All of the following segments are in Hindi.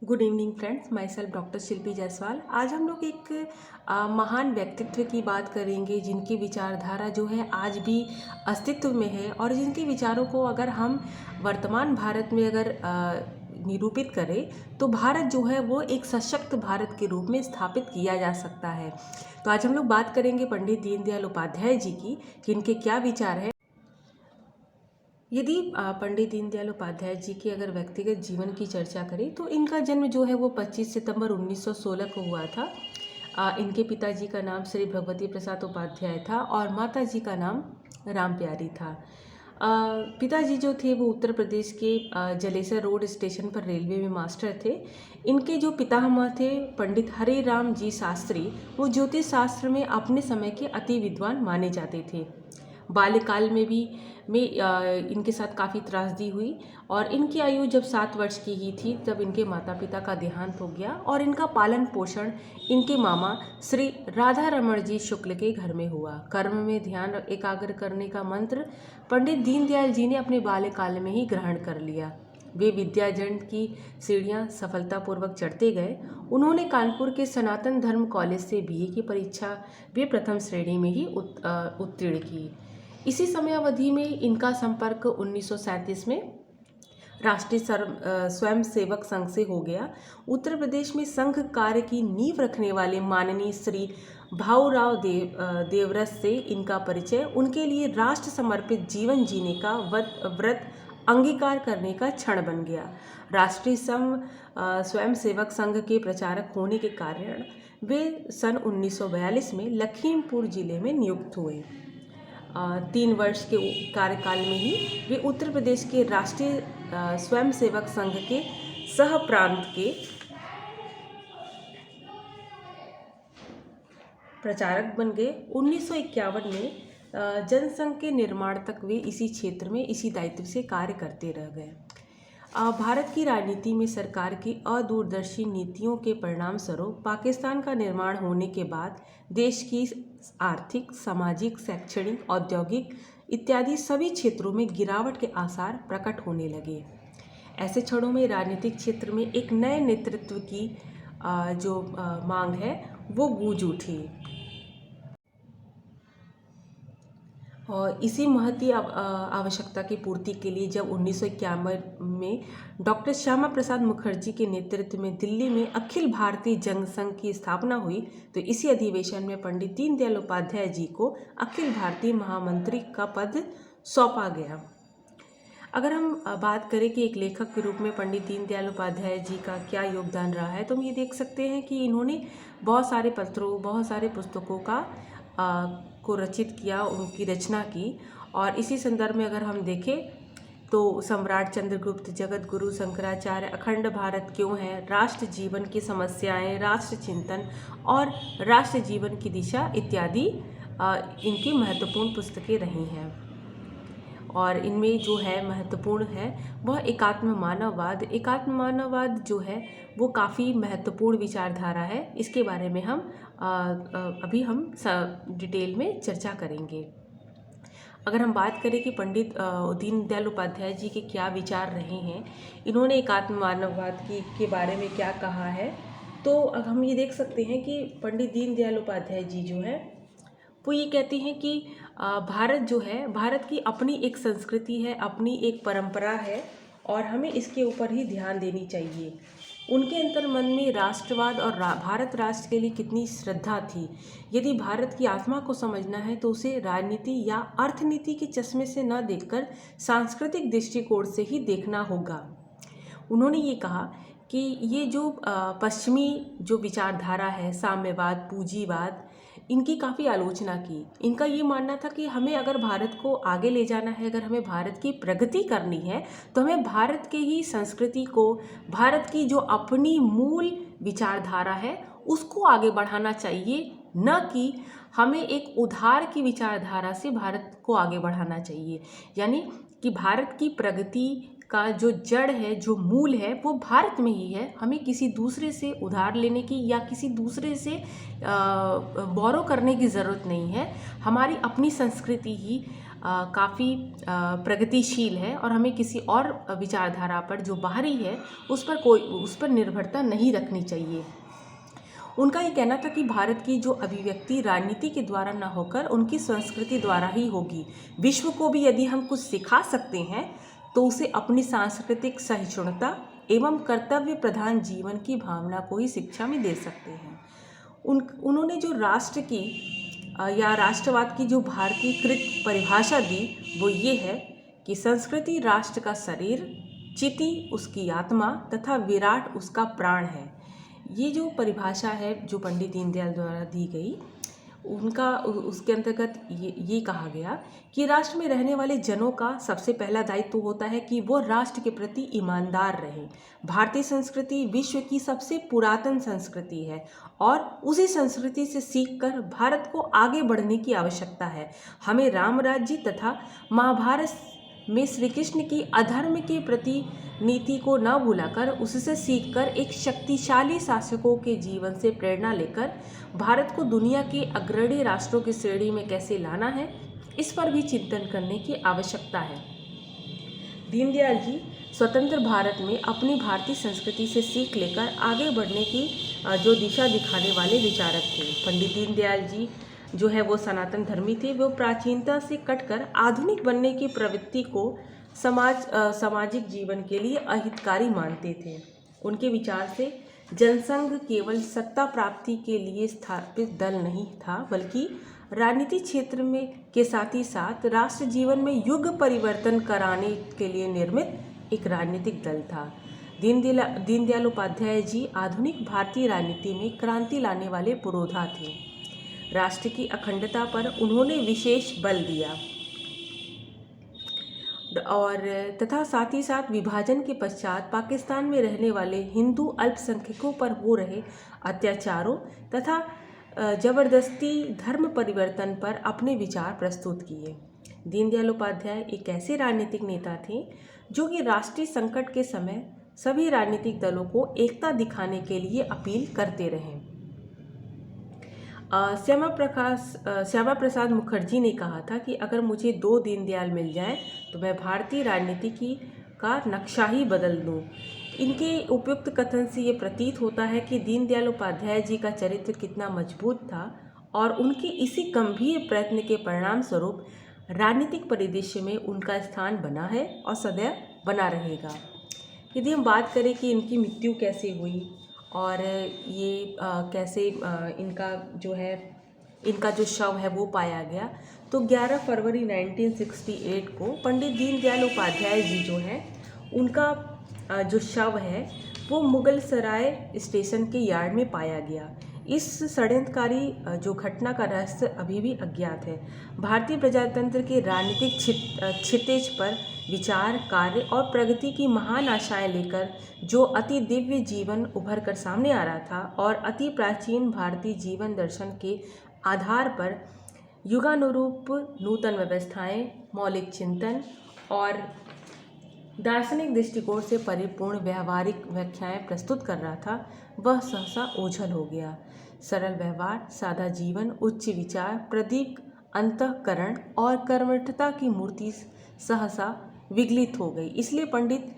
Good evening friends, myself doctor Shilpi Jaiswal. आज हम लोग एक महान व्यक्तित्व की बात करेंगे जिनकी विचारधारा जो है आज भी अस्तित्व में है और जिनके विचारों को अगर हम वर्तमान भारत में अगर निरूपित करें तो भारत जो है वो एक सशक्त भारत के रूप में स्थापित किया जा सकता है। तो आज हम लोग बात करेंगे पंडित दीनदयाल उपाध्याय जी की कि इनके क्या विचार है। यदि पंडित दीनदयाल उपाध्याय जी की अगर व्यक्तिगत जीवन की चर्चा करें तो इनका जन्म जो है वो 25 सितंबर 1916 को हुआ था। इनके पिताजी का नाम श्री भगवती प्रसाद उपाध्याय था और माता जी का नाम राम प्यारी था। पिताजी जो थे वो उत्तर प्रदेश के जलेसर रोड स्टेशन पर रेलवे में मास्टर थे। इनके जो पितामह थे पंडित हरे राम जी शास्त्री, वो ज्योतिष शास्त्र में अपने समय के अति विद्वान माने जाते थे। बाल्यकाल में भी इनके साथ काफ़ी त्रासदी हुई और इनकी आयु जब 7 वर्ष की ही थी तब इनके माता पिता का देहांत हो गया और इनका पालन पोषण इनके मामा श्री राधा रमण जी शुक्ल के घर में हुआ। कर्म में ध्यान एकाग्र करने का मंत्र पंडित दीनदयाल जी ने अपने बाल्यकाल में ही ग्रहण कर लिया। वे विद्याजन की सीढ़ियां सफलतापूर्वक चढ़ते गए। उन्होंने कानपुर के सनातन धर्म कॉलेज से बीए की परीक्षा वे प्रथम श्रेणी में ही उत्तीर्ण की। इसी समयावधि में इनका संपर्क 1937 में राष्ट्रीय स्वयं सेवक संघ से हो गया। उत्तर प्रदेश में संघ कार्य की नींव रखने वाले माननीय श्री भाऊराव देवरस से इनका परिचय उनके लिए राष्ट्र समर्पित जीवन जीने का व्रत अंगीकार करने का क्षण बन गया। राष्ट्रीय स्वयं सेवक संघ के प्रचारक होने के कारण वे सन 1942 में लखीमपुर जिले में नियुक्त हुए। 3 वर्ष के कार्यकाल में ही वे उत्तर प्रदेश के राष्ट्रीय स्वयं सेवक संघ के सह प्रांत के प्रचारक बन गए। 1951 में जनसंघ के निर्माण तक वे इसी क्षेत्र में इसी दायित्व से कार्य करते रह गए। भारत की राजनीति में सरकार की अदूरदर्शी नीतियों के परिणाम स्वरूप पाकिस्तान का निर्माण होने के बाद देश की आर्थिक, सामाजिक, शैक्षणिक, औद्योगिक इत्यादि सभी क्षेत्रों में गिरावट के आसार प्रकट होने लगे। ऐसे क्षणों में राजनीतिक क्षेत्र में एक नए नेतृत्व की जो मांग है वो गूंज उठी और इसी महती आवश्यकता की पूर्ति के लिए जब 1951 में डॉक्टर श्यामा प्रसाद मुखर्जी के नेतृत्व में दिल्ली में अखिल भारतीय जनसंघ की स्थापना हुई तो इसी अधिवेशन में पंडित दीनदयाल उपाध्याय जी को अखिल भारतीय महामंत्री का पद सौंपा गया। अगर हम बात करें कि एक लेखक के रूप में पंडित दीनदयाल उपाध्याय जी का क्या योगदान रहा है तो हम ये देख सकते हैं कि इन्होंने बहुत सारे पत्रों, बहुत सारे पुस्तकों को रचित किया, उनकी रचना की। और इसी संदर्भ में अगर हम देखें तो सम्राट चंद्रगुप्त, जगत गुरु शंकराचार्य, अखंड भारत क्यों है, राष्ट्र जीवन की समस्याएं, राष्ट्र चिंतन और राष्ट्र जीवन की दिशा इत्यादि इनकी महत्वपूर्ण पुस्तकें रही हैं। और इनमें जो है महत्वपूर्ण है वह एकात्म मानववाद जो है वो काफ़ी महत्वपूर्ण विचारधारा है। इसके बारे में हम अभी डिटेल में चर्चा करेंगे। अगर हम बात करें कि पंडित दीनदयाल उपाध्याय जी के क्या विचार रहे हैं, इन्होंने एकात्म मानववाद के बारे में क्या कहा है, तो अब हम ये देख सकते हैं कि पंडित दीनदयाल उपाध्याय जी जो है वो ये कहते हैं कि भारत जो है, भारत की अपनी एक संस्कृति है, अपनी एक परंपरा है और हमें इसके ऊपर ही ध्यान देनी चाहिए। उनके अंतर्मन में राष्ट्रवाद और भारत राष्ट्र के लिए कितनी श्रद्धा थी। यदि भारत की आत्मा को समझना है तो उसे राजनीति या अर्थनीति के चश्मे से न देखकर सांस्कृतिक दृष्टिकोण से ही देखना होगा। उन्होंने ये कहा कि ये जो पश्चिमी जो विचारधारा है, साम्यवाद, पूंजीवाद, इनकी काफ़ी आलोचना की। इनका ये मानना था कि हमें अगर भारत को आगे ले जाना है, अगर हमें भारत की प्रगति करनी है तो हमें भारत के ही संस्कृति को, भारत की जो अपनी मूल विचारधारा है उसको आगे बढ़ाना चाहिए, न कि हमें एक उधार की विचारधारा से भारत को आगे बढ़ाना चाहिए। यानी कि भारत की प्रगति का जो जड़ है, जो मूल है, वो भारत में ही है। हमें किसी दूसरे से उधार लेने की या किसी दूसरे से बोरो करने की ज़रूरत नहीं है। हमारी अपनी संस्कृति ही काफ़ी प्रगतिशील है और हमें किसी और विचारधारा पर जो बाहरी है उस पर निर्भरता नहीं रखनी चाहिए। उनका ये कहना था कि भारत की जो अभिव्यक्ति राजनीति के द्वारा न होकर उनकी संस्कृति द्वारा ही होगी। विश्व को भी यदि हम कुछ सिखा सकते हैं तो उसे अपनी सांस्कृतिक सहिष्णुता एवं कर्तव्य प्रधान जीवन की भावना को ही शिक्षा में दे सकते हैं। उन्होंने जो राष्ट्र की या राष्ट्रवाद की जो भारतीयकृत परिभाषा दी वो ये है कि संस्कृति राष्ट्र का शरीर, चिति उसकी आत्मा तथा विराट उसका प्राण है। ये जो परिभाषा है जो पंडित दीनदयाल द्वारा दी गई उसके अंतर्गत ये कहा गया कि राष्ट्र में रहने वाले जनों का सबसे पहला दायित्व होता है कि वो राष्ट्र के प्रति ईमानदार रहें। भारतीय संस्कृति विश्व की सबसे पुरातन संस्कृति है और उसी संस्कृति से सीखकर भारत को आगे बढ़ने की आवश्यकता है। हमें राम राज्य तथा महाभारत में श्री कृष्ण की अधर्म के प्रति नीति को न भूलाकर उससे सीखकर एक शक्तिशाली शासकों के जीवन से प्रेरणा लेकर भारत को दुनिया के अग्रणी राष्ट्रों की श्रेणी में कैसे लाना है, इस पर भी चिंतन करने की आवश्यकता है। दीनदयाल जी स्वतंत्र भारत में अपनी भारतीय संस्कृति से सीख लेकर आगे बढ़ने की जो दिशा दिखाने वाले विचारक थे। पंडित दीनदयाल जी जो है वो सनातन धर्मी थे। वो प्राचीनता से कटकर आधुनिक बनने की प्रवृत्ति को सामाजिक जीवन के लिए अहितकारी मानते थे। उनके विचार से जनसंघ केवल सत्ता प्राप्ति के लिए स्थापित दल नहीं था, बल्कि राजनीतिक क्षेत्र में के साथ ही साथ राष्ट्र जीवन में युग परिवर्तन कराने के लिए निर्मित एक राजनीतिक दल था। दीनदयाल उपाध्याय जी आधुनिक भारतीय राजनीति में क्रांति लाने वाले पुरोधा थे। राष्ट्र की अखंडता पर उन्होंने विशेष बल दिया और तथा साथ ही साथ विभाजन के पश्चात पाकिस्तान में रहने वाले हिंदू अल्पसंख्यकों पर हो रहे अत्याचारों तथा जबरदस्ती धर्म परिवर्तन पर अपने विचार प्रस्तुत किए। दीनदयाल उपाध्याय एक ऐसे राजनीतिक नेता थे जो कि राष्ट्रीय संकट के समय सभी राजनीतिक दलों को एकता दिखाने के लिए अपील करते रहे। श्यामा प्रसाद मुखर्जी ने कहा था कि अगर मुझे 2 दीनदयाल मिल जाएं तो मैं भारतीय राजनीति का नक्शा ही बदल दूं। इनके उपयुक्त कथन से ये प्रतीत होता है कि दीनदयाल उपाध्याय जी का चरित्र कितना मजबूत था और उनके इसी गंभीर प्रयत्न के परिणाम स्वरूप राजनीतिक परिदृश्य में उनका स्थान बना है और सदैव बना रहेगा। यदि हम बात करें कि इनकी मृत्यु कैसे हुई और ये कैसे इनका जो शव है वो पाया गया, तो 11 फरवरी 1968 को पंडित दीनदयाल उपाध्याय जी जो हैं उनका जो शव है वो मुगल सराय स्टेशन के यार्ड में पाया गया। इस षड्यंत्रकारी जो घटना का रहस्य अभी भी अज्ञात है। भारतीय प्रजातंत्र के राजनीतिक क्षितिज पर विचार, कार्य और प्रगति की महान आशाएं लेकर जो अति दिव्य जीवन उभर कर सामने आ रहा था और अति प्राचीन भारतीय जीवन दर्शन के आधार पर युगानुरूप नूतन व्यवस्थाएं, मौलिक चिंतन और दार्शनिक दृष्टिकोण से परिपूर्ण व्यवहारिक व्याख्याएं प्रस्तुत कर रहा था, वह सहसा ओझल हो गया। सरल व्यवहार, सादा जीवन, उच्च विचार, प्रदीप अंतःकरण और कर्मठता की मूर्ति सहसा विगलित हो गई। इसलिए पंडित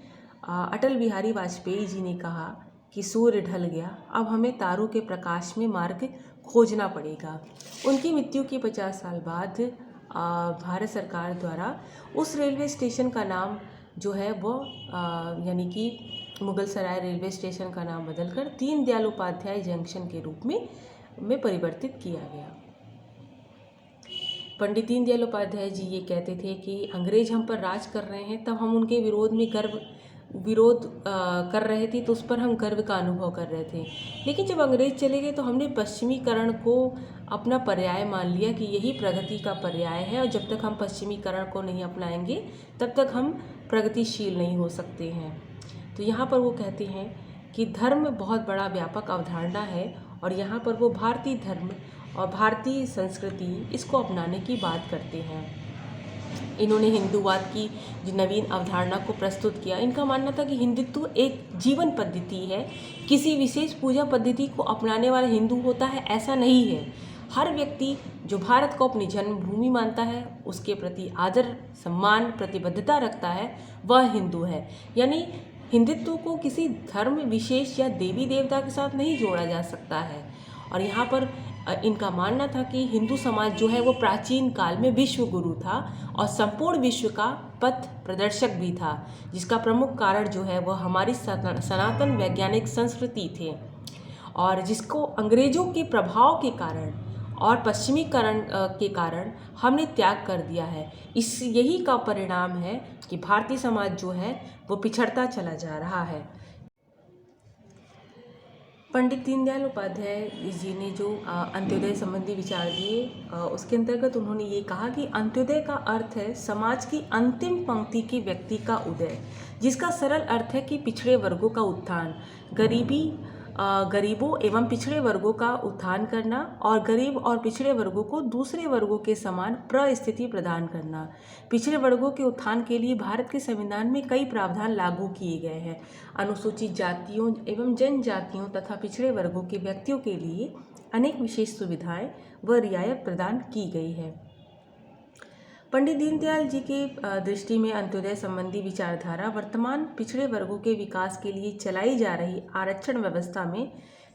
अटल बिहारी वाजपेयी जी ने कहा कि सूर्य ढल गया, अब हमें तारों के प्रकाश में मार्ग खोजना पड़ेगा। उनकी मृत्यु के 50 साल बाद भारत सरकार द्वारा उस रेलवे स्टेशन का नाम जो है वो यानी कि मुगल सराय रेलवे स्टेशन का नाम बदलकर दीनदयाल उपाध्याय जंक्शन के रूप में परिवर्तित किया गया। पंडित दीनदयाल उपाध्याय जी ये कहते थे कि अंग्रेज हम पर राज कर रहे हैं, तब हम उनके विरोध कर रहे थे तो उस पर हम गर्व का अनुभव कर रहे थे। लेकिन जब अंग्रेज चले गए तो हमने पश्चिमीकरण को अपना पर्याय मान लिया कि यही प्रगति का पर्याय है और जब तक हम पश्चिमीकरण को नहीं अपनाएंगे तब तक हम प्रगतिशील नहीं हो सकते हैं। तो यहाँ पर वो कहते हैं कि धर्म बहुत बड़ा व्यापक अवधारणा है और यहाँ पर वो भारतीय धर्म और भारतीय संस्कृति इसको अपनाने की बात करते हैं। इन्होंने हिंदूवाद की जो नवीन अवधारणा को प्रस्तुत किया। इनका मानना था कि हिंदुत्व एक जीवन पद्धति है, किसी विशेष पूजा पद्धति को अपनाने वाला हिंदू होता है ऐसा नहीं है। हर व्यक्ति जो भारत को अपनी जन्मभूमि मानता है, उसके प्रति आदर, सम्मान, प्रतिबद्धता रखता है, वह हिंदू है। यानी हिंदुत्व को किसी धर्म विशेष या देवी देवता के साथ नहीं जोड़ा जा सकता है। और यहाँ पर इनका मानना था कि हिंदू समाज जो है वो प्राचीन काल में विश्व गुरु था और संपूर्ण विश्व का पथ प्रदर्शक भी था, जिसका प्रमुख कारण जो है वह हमारी सनातन वैज्ञानिक संस्कृति थे, और जिसको अंग्रेजों के प्रभाव के कारण और पश्चिमीकरण के कारण हमने त्याग कर दिया है। यही का परिणाम है कि भारतीय समाज जो है वो पिछड़ता चला जा रहा है। पंडित दीनदयाल उपाध्याय जी ने जो अंत्योदय संबंधी विचार दिए, उसके अंतर्गत उन्होंने ये कहा कि अंत्योदय का अर्थ है समाज की अंतिम पंक्ति के व्यक्ति का उदय, जिसका सरल अर्थ है कि पिछड़े वर्गों का उत्थान, गरीबों एवं पिछड़े वर्गों का उत्थान करना और गरीब और पिछड़े वर्गों को दूसरे वर्गों के समान परिस्थिति प्रदान करना। पिछड़े वर्गों के उत्थान के लिए भारत के संविधान में कई प्रावधान लागू किए गए हैं। अनुसूचित जातियों एवं जनजातियों तथा पिछड़े वर्गों के व्यक्तियों के लिए अनेक विशेष सुविधाएं व रियायत प्रदान की गई है। पंडित दीनदयाल जी के दृष्टि में अंत्योदय संबंधी विचारधारा वर्तमान पिछड़े वर्गों के विकास के लिए चलाई जा रही आरक्षण व्यवस्था में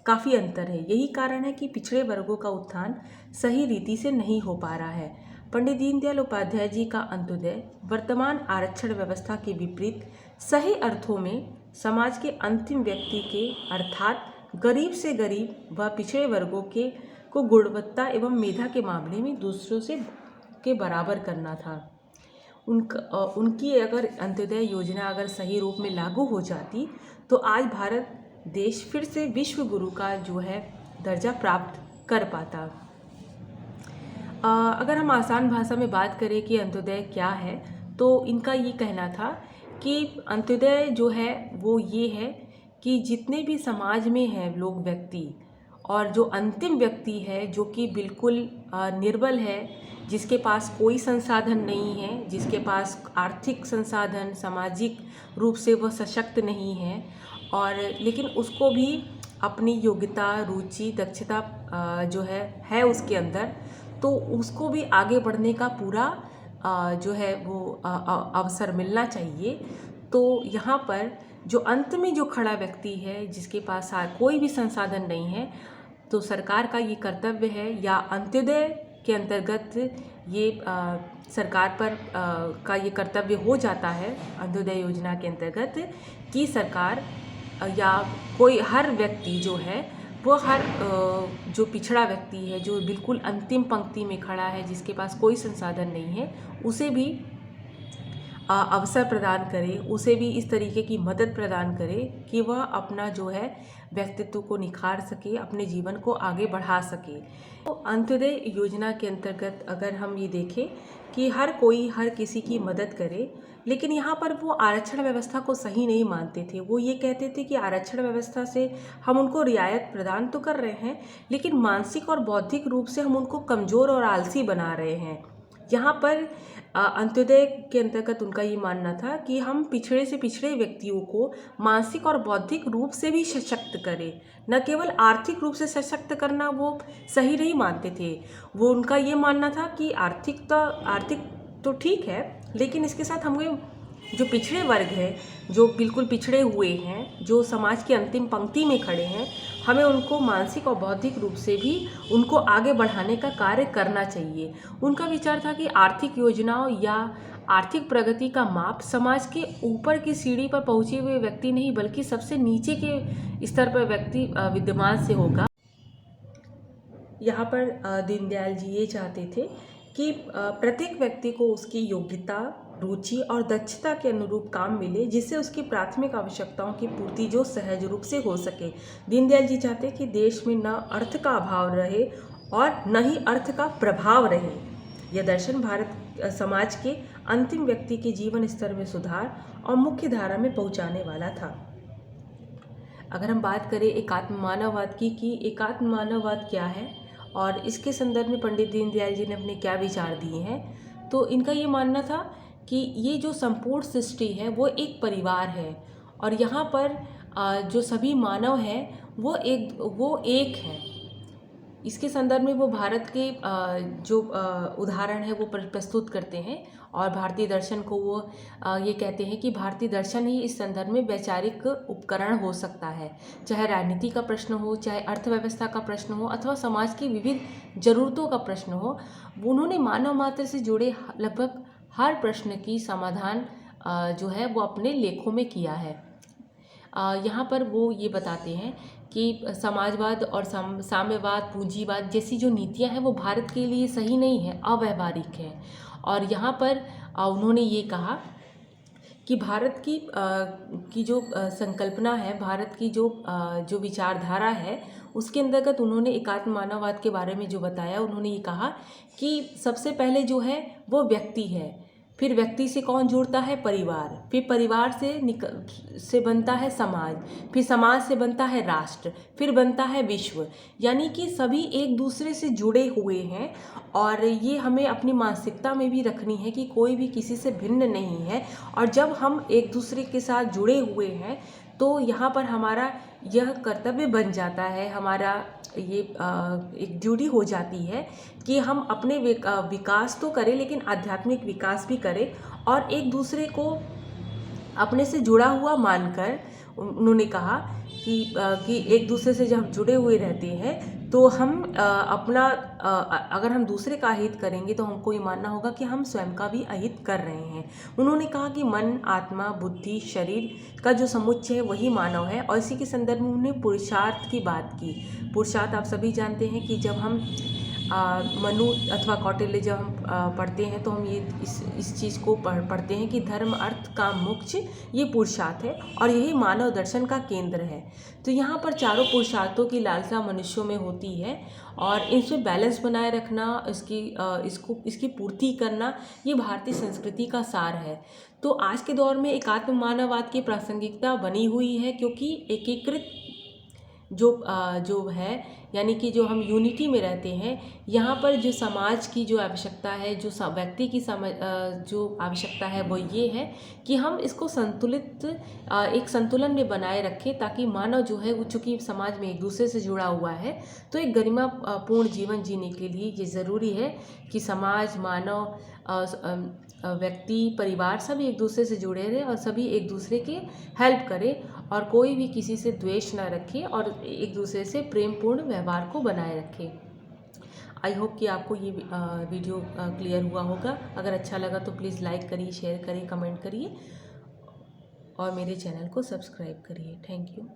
काफ़ी अंतर है। यही कारण है कि पिछड़े वर्गों का उत्थान सही रीति से नहीं हो पा रहा है। पंडित दीनदयाल उपाध्याय जी का अंत्योदय वर्तमान आरक्षण व्यवस्था के विपरीत सही अर्थों में समाज के अंतिम व्यक्ति के अर्थात गरीब से गरीब व पिछड़े वर्गों के को गुणवत्ता एवं मेधा के मामले में दूसरों से के बराबर करना था। उनकी अगर अंत्योदय योजना अगर सही रूप में लागू हो जाती तो आज भारत देश फिर से विश्व गुरु का जो है दर्जा प्राप्त कर पाता। अगर हम आसान भाषा में बात करें कि अंत्योदय क्या है, तो इनका ये कहना था कि अंत्योदय जो है वो ये है कि जितने भी समाज में हैं लोग व्यक्ति, और जो अंतिम व्यक्ति है जो कि बिल्कुल निर्बल है, जिसके पास कोई संसाधन नहीं है, जिसके पास आर्थिक संसाधन, सामाजिक रूप से वह सशक्त नहीं है, और लेकिन उसको भी अपनी योग्यता, रुचि, दक्षता जो है उसके अंदर, तो उसको भी आगे बढ़ने का पूरा जो है वो अवसर मिलना चाहिए। तो यहाँ पर जो अंत में जो खड़ा व्यक्ति है, जिसके पास कोई भी संसाधन नहीं है, तो सरकार का ये कर्तव्य है या अंत्योदय के अंतर्गत ये सरकार पर का ये कर्तव्य हो जाता है अंत्योदय योजना के अंतर्गत कि सरकार या कोई हर व्यक्ति जो है वो हर जो पिछड़ा व्यक्ति है, जो बिल्कुल अंतिम पंक्ति में खड़ा है, जिसके पास कोई संसाधन नहीं है, उसे भी अवसर प्रदान करे, उसे भी इस तरीके की मदद प्रदान करे कि वह अपना जो है व्यक्तित्व को निखार सके, अपने जीवन को आगे बढ़ा सके। तो अंत्योदय योजना के अंतर्गत अगर हम ये देखें कि हर कोई हर किसी की मदद करे, लेकिन यहाँ पर वो आरक्षण व्यवस्था को सही नहीं मानते थे। वो ये कहते थे कि आरक्षण व्यवस्था से हम उनको रियायत प्रदान तो कर रहे हैं, लेकिन मानसिक और बौद्धिक रूप से हम उनको कमज़ोर और आलसी बना रहे हैं। यहाँ पर अंत्योदय के अंतर्गत उनका ये मानना था कि हम पिछड़े से पिछड़े व्यक्तियों को मानसिक और बौद्धिक रूप से भी सशक्त करें, न केवल आर्थिक रूप से सशक्त करना वो सही नहीं मानते थे। वो उनका ये मानना था कि आर्थिक तो ठीक है, लेकिन इसके साथ हमें जो पिछड़े वर्ग है, जो बिल्कुल पिछड़े हुए हैं, जो समाज की अंतिम पंक्ति में खड़े हैं, हमें उनको मानसिक और बौद्धिक रूप से भी उनको आगे बढ़ाने का कार्य करना चाहिए। उनका विचार था कि आर्थिक योजनाओं या आर्थिक प्रगति का माप समाज के ऊपर की सीढ़ी पर पहुँचे हुए व्यक्ति नहीं, बल्कि सबसे नीचे के स्तर पर व्यक्ति विद्यमान से होगा। यहाँ पर दीनदयाल जी ये चाहते थे कि प्रत्येक व्यक्ति को उसकी योग्यता, रुचि और दक्षता के अनुरूप काम मिले, जिससे उसकी प्राथमिक आवश्यकताओं की पूर्ति जो सहज रूप से हो सके। दीनदयाल जी चाहते कि देश में न अर्थ का अभाव रहे और न ही अर्थ का प्रभाव रहे। यह दर्शन भारत समाज के अंतिम व्यक्ति के जीवन स्तर में सुधार और मुख्य धारा में पहुंचाने वाला था। अगर हम बात करें एकात्म मानववाद की कि एकात्म मानववाद क्या है और इसके संदर्भ में पंडित दीनदयाल जी ने अपने क्या विचार दिए हैं, तो इनका ये मानना था कि ये जो संपूर्ण सृष्टि है वो एक परिवार है, और यहाँ पर जो सभी मानव हैं वो एक हैं। इसके संदर्भ में वो भारत के जो उदाहरण है वो प्रस्तुत करते हैं और भारतीय दर्शन को वो ये कहते हैं कि भारतीय दर्शन ही इस संदर्भ में वैचारिक उपकरण हो सकता है, चाहे राजनीति का प्रश्न हो, चाहे अर्थव्यवस्था का प्रश्न हो अथवा समाज की विविध जरूरतों का प्रश्न हो। उन्होंने मानव मात्र से जुड़े लगभग हर प्रश्न की समाधान जो है वो अपने लेखों में किया है। यहाँ पर वो ये बताते हैं कि समाजवाद और साम्यवाद, पूंजीवाद जैसी जो नीतियाँ हैं वो भारत के लिए सही नहीं है, अव्यवहारिक है। और यहाँ पर उन्होंने ये कहा कि भारत की जो संकल्पना है, भारत की जो विचारधारा है, उसके अंतर्गत उन्होंने एकात्म मानववाद के बारे में जो बताया, उन्होंने ये कहा कि सबसे पहले जो है वो व्यक्ति है, फिर व्यक्ति से कौन जुड़ता है, परिवार, फिर परिवार से बनता है समाज, फिर समाज से बनता है राष्ट्र, फिर बनता है विश्व। यानी कि सभी एक दूसरे से जुड़े हुए हैं और ये हमें अपनी मानसिकता में भी रखनी है कि कोई भी किसी से भिन्न नहीं है। और जब हम एक दूसरे के साथ जुड़े हुए हैं तो यहाँ पर हमारा यह कर्तव्य बन जाता है, हमारा ये एक ड्यूटी हो जाती है कि हम अपने विकास तो करें लेकिन आध्यात्मिक विकास भी करें और एक दूसरे को अपने से जुड़ा हुआ मानकर। उन्होंने कहा कि एक दूसरे से जब हम जुड़े हुए रहते हैं तो हम अगर हम दूसरे का अहित करेंगे तो हमको ये मानना होगा कि हम स्वयं का भी अहित कर रहे हैं। उन्होंने कहा कि मन, आत्मा, बुद्धि, शरीर का जो समुच्चय है वही मानव है। और इसी के संदर्भ में उन्होंने पुरुषार्थ की बात की। पुरुषार्थ आप सभी जानते हैं कि जब हम मनु अथवा कौटिल्य जब हम पढ़ते हैं तो हम ये इस चीज़ को पढ़ते हैं कि धर्म, अर्थ, काम, मोक्ष ये पुरुषार्थ है और यही मानव दर्शन का केंद्र है। तो यहाँ पर चारों पुरुषार्थों की लालसा मनुष्यों में होती है और इनसे बैलेंस बनाए रखना, इसकी पूर्ति करना, ये भारतीय संस्कृति का सार है। तो आज के दौर में एकात्म मानववाद की प्रासंगिकता बनी हुई है क्योंकि एकीकृत जो है, यानी कि जो हम यूनिटी में रहते हैं, यहाँ पर जो समाज की जो आवश्यकता है, जो व्यक्ति की जो आवश्यकता है वो ये है कि हम इसको एक संतुलन में बनाए रखें ताकि मानव जो है वो चूँकि समाज में एक दूसरे से जुड़ा हुआ है तो एक गरिमापूर्ण जीवन जीने के लिए ये ज़रूरी है कि समाज, मानव, व्यक्ति, परिवार सभी एक दूसरे से जुड़े रहें और सभी एक दूसरे की हेल्प करें और कोई भी किसी से द्वेष ना रखे और एक दूसरे से प्रेमपूर्ण व्यवहार को बनाए रखे। आई होप कि आपको ये वीडियो क्लियर हुआ होगा। अगर अच्छा लगा तो प्लीज़ लाइक करिए, शेयर करिए, कमेंट करिए और मेरे चैनल को सब्सक्राइब करिए। Thank you.